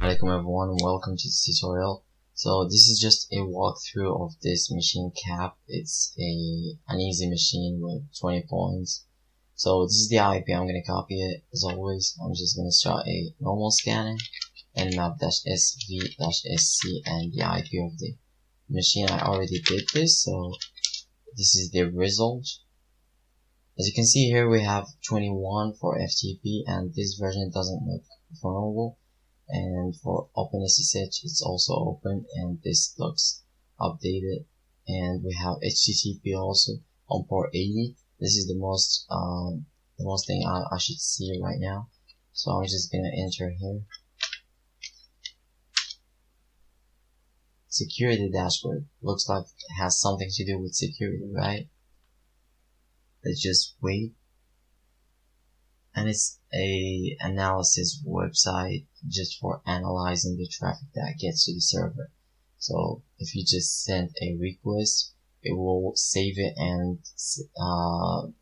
Welcome everyone and welcome to this tutorial. So this is just a walkthrough of this machine cap. It's an easy machine with 20 points. So this is the IP. I'm going to copy it as always. I'm just going to start a normal scanning and map-sv-sc and the IP of the machine. I already did this, so this is the result. As you can see here, we have 21 for FTP, and this version doesn't look vulnerable. And for OpenSSH, it's also open, and this looks updated. And we have HTTP also on port 80. This is the most thing I should see right now. So I'm just gonna enter here. Security dashboard looks like it has something to do with security, right? Let's just wait. And it's a analysis website just for analyzing the traffic that gets to the server. So if you just send a request, it will save it and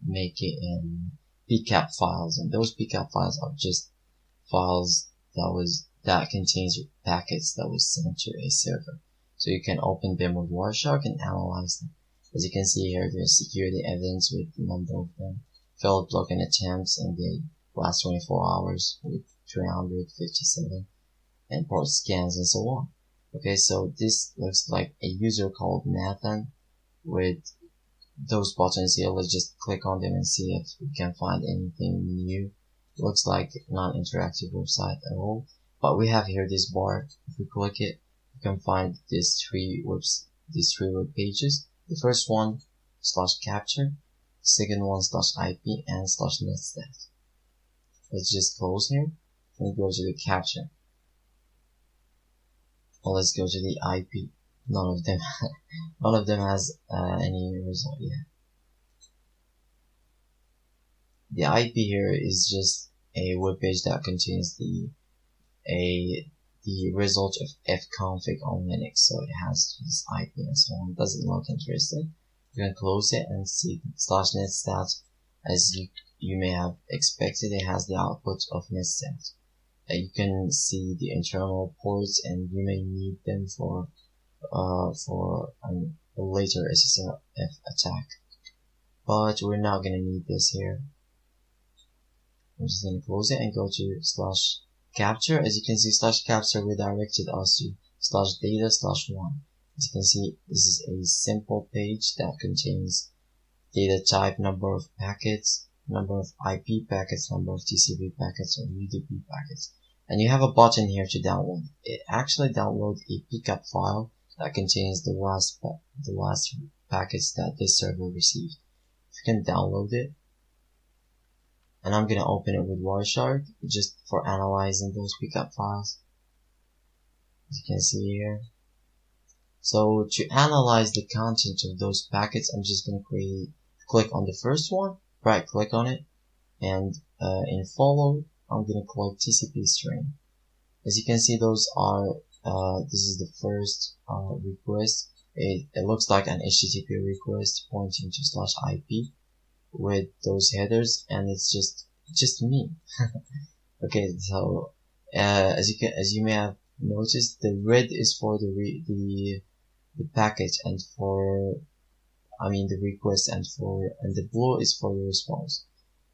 make it in PCAP files, and those PCAP files are just files that contains packets that was sent to a server. So you can open them with Wireshark and analyze them. As you can see here, there's security evidence with the number of them. Failed login attempts in the last 24 hours with 357, and port scans and so on. Okay, so this looks like a user called Nathan with those buttons here. Let's just click on them and see if we can find anything new. It looks like non-interactive website at all, but we have here this bar. If we click it, we can find these three web pages. The first one /capture, second one /IP, and /netstat. Let's just close here and go to the capture. Well, let's go to the IP. None of them has any result yet. The IP here is just a web page that contains the result of fconfig on Linux, so it has this IP and so on. Doesn't look interesting. You can close it and see /netstat. As you may have expected, it has the output of netstat. You can see the internal ports, and you may need them for a later SSF attack. But we're not gonna need this here. I'm just gonna close it and go to /capture. As you can see, /capture redirected us to /data/1. As you can see, this is a simple page that contains data type, number of packets, number of IP packets, number of TCP packets, or UDP packets. And you have a button here to download. It actually downloads a PCAP file that contains the last packets that this server received. You can download it. And I'm gonna open it with Wireshark just for analyzing those PCAP files. As you can see here. So to analyze the content of those packets, I'm just gonna click on the first one, right click on it, and in follow, I'm gonna click TCP string. As you can see, those are this is the first request. It looks like an HTTP request pointing to /IP with those headers, and it's just me. Okay, so as you may have noticed, the red is for the packet, and the request, and the blue is for the response.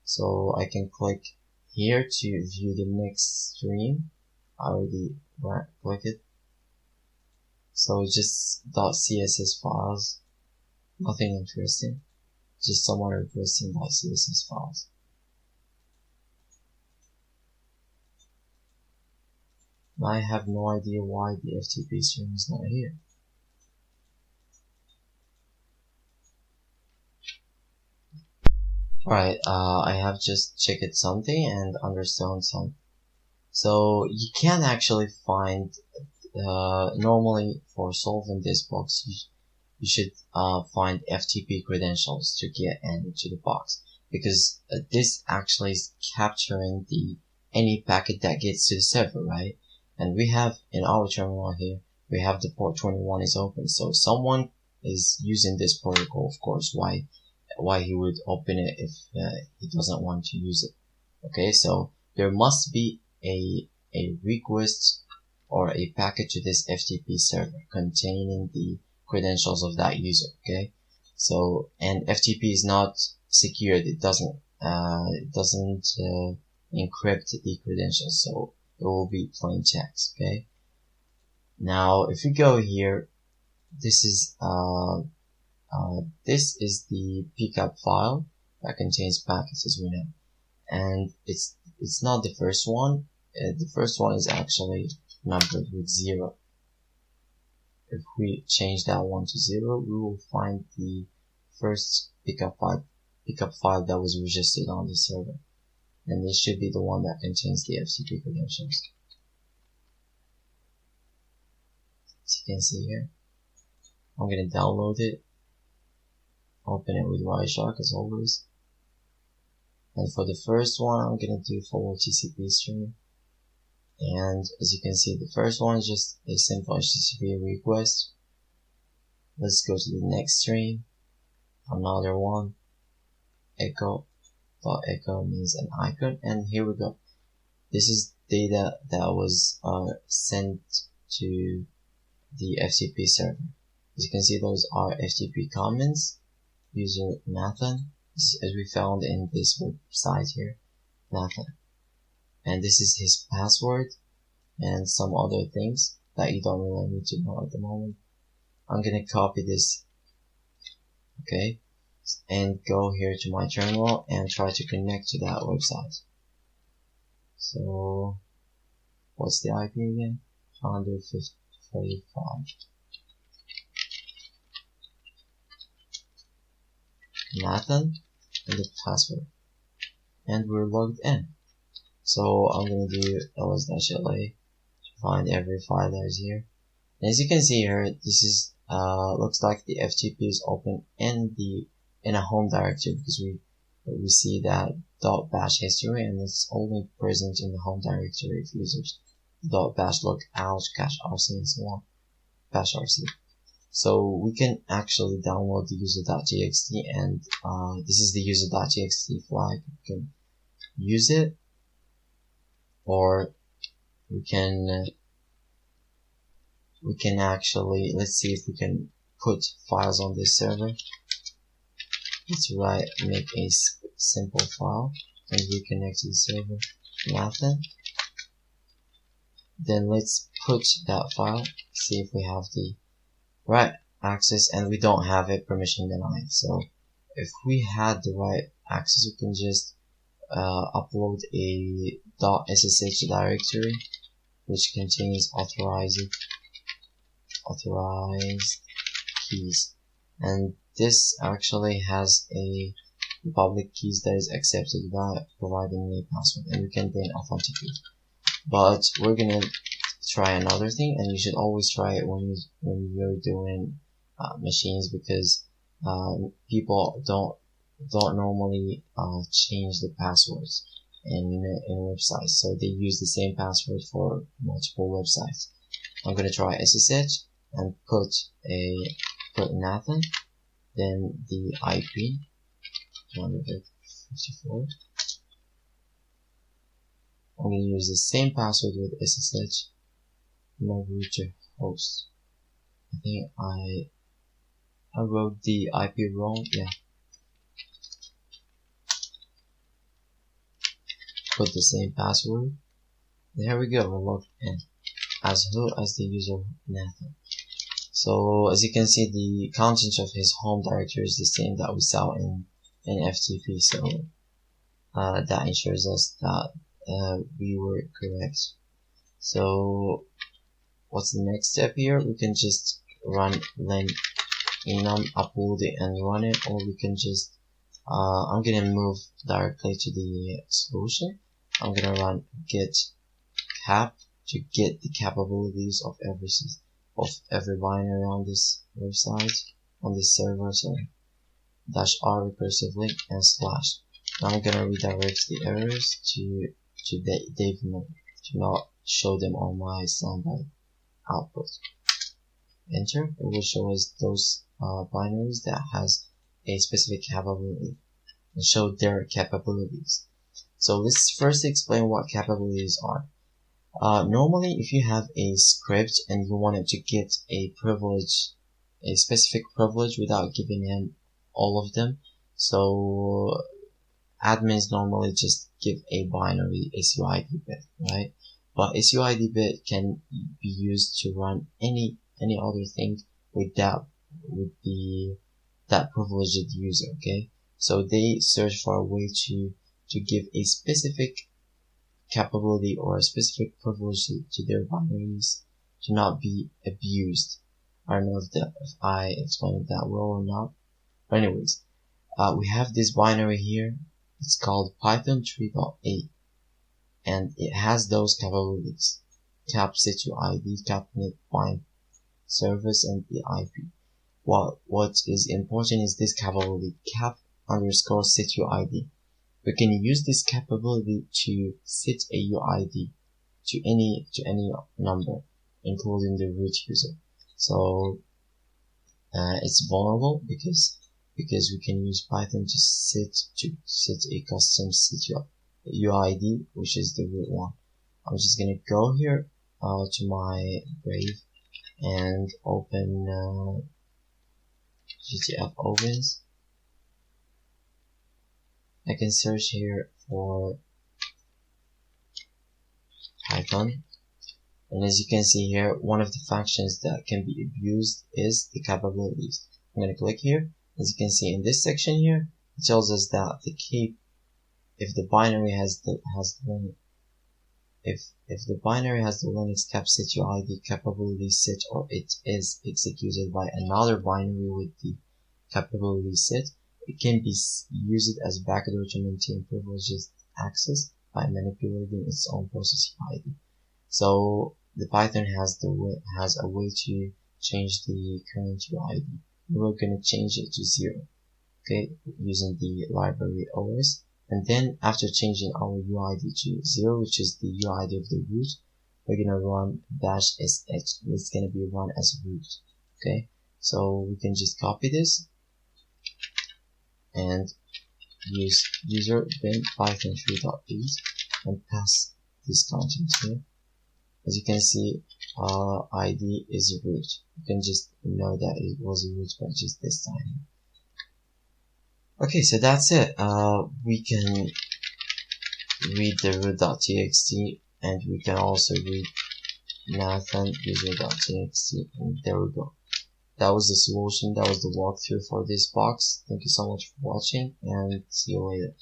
So I can click here to view the next stream. I already clicked it. So it's just .css files, nothing interesting, just someone requesting .css files. I have no idea why the FTP stream is not here. Alright, I have just checked something and understood something. So you can actually find, normally for solving this box, you should find FTP credentials to get into the box, because this actually is capturing any packet that gets to the server, right? And we have in our terminal here, we have the port 21 is open, so someone is using this protocol. Of course, why he would open it if he doesn't want to use it. Okay, so there must be a request or a packet to this FTP server containing the credentials of that user. Okay, so and FTP is not secured. It doesn't encrypt the credentials, so it will be plain text. Okay, now if you go here, this is the pcap file that contains packets, as we know, and it's not the first one. The first one is actually numbered with 0. If we change that one to 0, we will find the first pickup file that was registered on the server, and it should be the one that contains the FTP credentials. As you can see here, I'm gonna download it, open it with Wireshark as always, and for the first one, I'm gonna do follow TCP stream. And as you can see, the first one is just a simple HTTP request. Let's go to the next stream. Another one, echo.echo means an icon, and here we go. This is data that was sent to the FTP server. As you can see, those are FTP comments, user Nathan, as we found in this website here, Nathan. And this is his password and some other things that you don't really need to know at the moment. I'm gonna copy this, okay, and go here to my terminal and try to connect to that website. So what's the IP again? 145. Nathan and the password, and we're logged in. So I'm gonna do ls-la to find every file that is here. And as you can see here, this is looks like the FTP is open in a home directory, because we see that .bash history, and it's only present in the home directory of users. .bash logout, cache rc, and so on, bash rc. So we can actually download the user.txt, and this is the user.txt flag. We can use it, or we can actually, let's see if we can put files on this server. Let's make a simple file and reconnect to the server, Nathan. Then let's put that file, see if we have the right access, and we don't have it, permission denied. So if we had the right access, we can just upload a .ssh directory which contains authorized keys, and this actually has a public keys that is accepted by providing a password, and we can then authenticate. But we're gonna try another thing, and you should always try it when you're doing machines, because people don't normally change the passwords in websites, so they use the same password for multiple websites. I'm gonna try SSH and put Nathan, then the IP 154. I'm gonna use the same password with SSH. No router host. I think I wrote the IP wrong. Yeah. Put the same password. There we go. We're logged in as the user Nathan. So as you can see, the content of his home directory is the same that we saw in FTP. So that ensures us that we were correct. So what's the next step here? We can just run len enum, upload it and run it, or we can just I'm gonna move directly to the solution. I'm gonna run git cap to get the capabilities of every binary on this website, on this server, sorry, -r recursively and /. Now I'm gonna redirect the errors to Dave mode to not show them on my standby output. Enter. It will show us those binaries that has a specific capability and show their capabilities. So let's first explain what capabilities are. Normally, if you have a script and you wanted to get a privilege, a specific privilege without giving him all of them, so admins normally just give a binary SUID bit, right? But SUID bit can be used to run any other thing with that privileged user, okay? So they search for a way to give a specific capability or a specific privilege to their binaries to not be abused. I don't know if I explained that well or not. But anyways, we have this binary here. It's called Python 3.8 and it has those capabilities: cap situ ID, capnet bind service, and the IP. What is important is this capability, cap underscore situ ID. We can use this capability to set a UID to any number, including the root user. So it's vulnerable because we can use Python to set a custom UID, which is the root one. I'm just gonna go here to my Brave and open GTF opens. I can search here for Python, and as you can see here, one of the functions that can be abused is the capabilities. I'm gonna click here. As you can see in this section here, it tells us that the key, if the binary has the Linux cap situ ID capability set, or it is executed by another binary with the capability set, it can be used as backdoor to maintain privileged access by manipulating its own process UID. So the Python has a way to change the current UID. We're going to change it to 0, okay, using the library OS. And then after changing our UID to 0, which is the UID of the root, we're going to run -sh. It's going to be run as root, okay? So we can just copy this and use user bin python 3.8 and pass this content here. As you can see, ID is root. You can just know that it was a root by just this time. Okay, so that's it. We can read the root.txt and we can also read Nathan user.txt, and there we go. That was the solution. That was the walkthrough for this box. Thank you so much for watching and see you later.